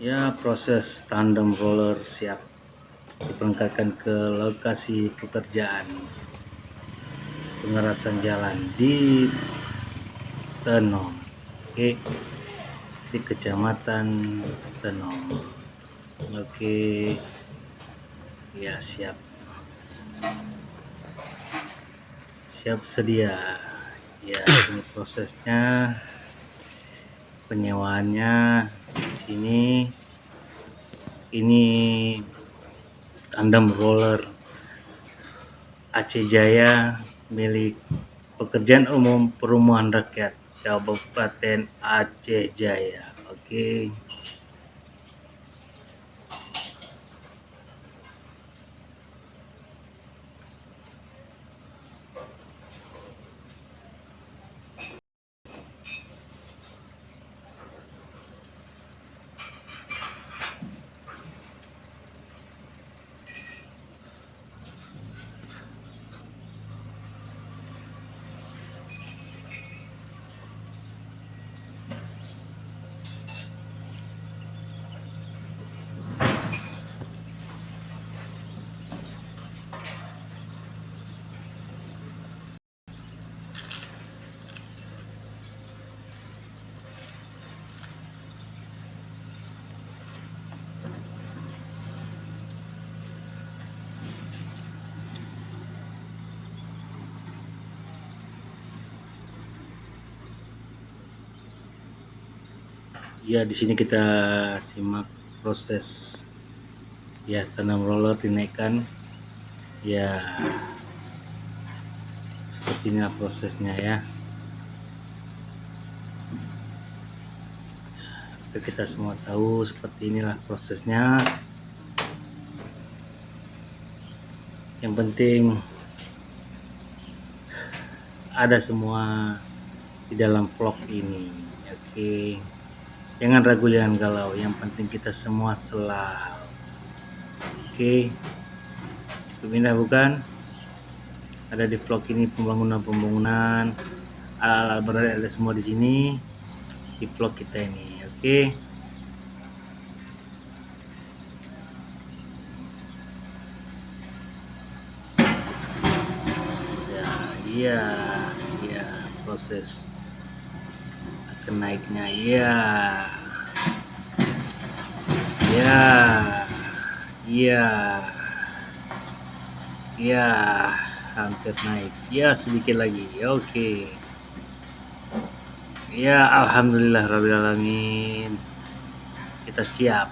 Ya, proses tandem roller siap diberangkatkan ke lokasi pekerjaan pengerasan jalan di Tenom, oke, di Kecamatan Tenom. Oke, ya siap sedia. Ya, ini prosesnya, penyewaannya di sini. Ini tandem roller Aceh Jaya milik Pekerjaan Umum Perumahan Rakyat Kabupaten Aceh Jaya. Oke. Ya, di sini kita simak proses ya tanam roller dinaikkan. Ya, seperti inilah prosesnya ya. Kita semua tahu seperti inilah prosesnya. Yang penting ada semua di dalam vlog ini. Oke. Jangan ragu, jangan galau. Yang penting kita semua selalu. Oke. Cukup indah bukan? Ada di vlog ini pembangunan ala-ala berada semua di sini di vlog kita ini. Oke. Ya, iya proses akan naiknya. Iya, iya, hampir naik. Ya, sedikit lagi. Oke. Ya, alhamdulillah rabbil alamin. Kita siap.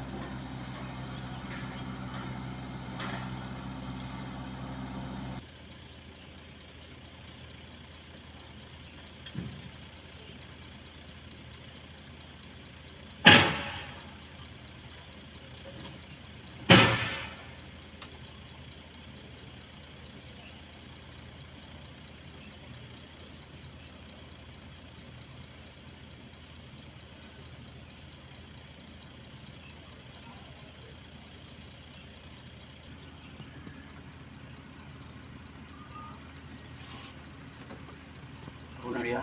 Udah ya?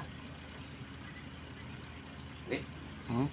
Hmm?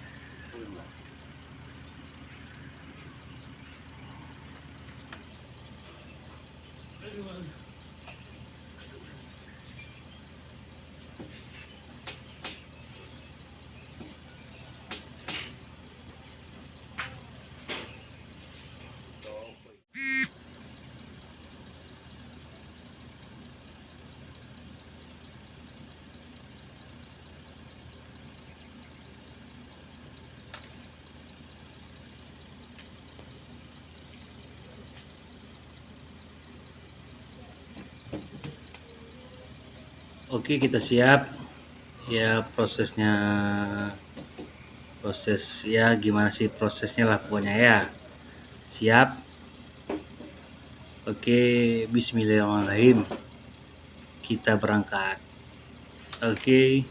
Oke, kita siap. Ya, proses ya gimana sih prosesnya lah pokoknya ya. Siap. Oke, bismillahirrahmanirrahim. Kita berangkat. Oke.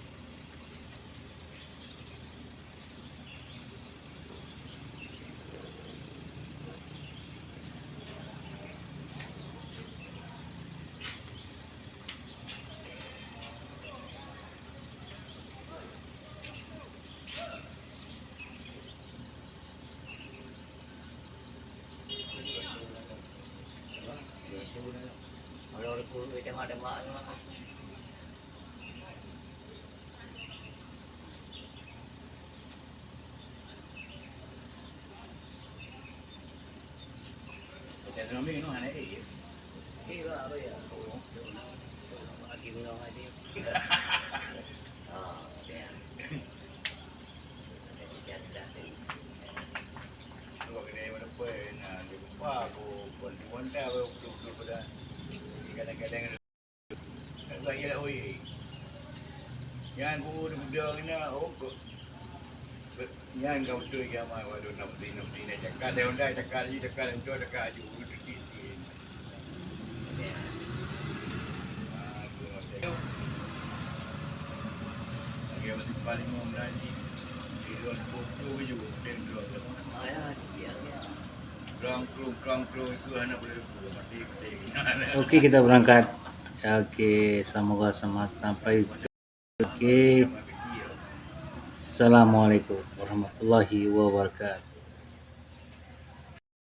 Yan ko udah na yan kau tu yang mai waduh nak beli cakap dia undai cakap tu cakap aju tu sini. Lagi masih paling mau berani di luar foto juga tendro. Krong itu anak boleh mati mati. Oke, kita berangkat. Oke, semoga selamat sampai. Oke. Assalamualaikum warahmatullahi wabarakatuh.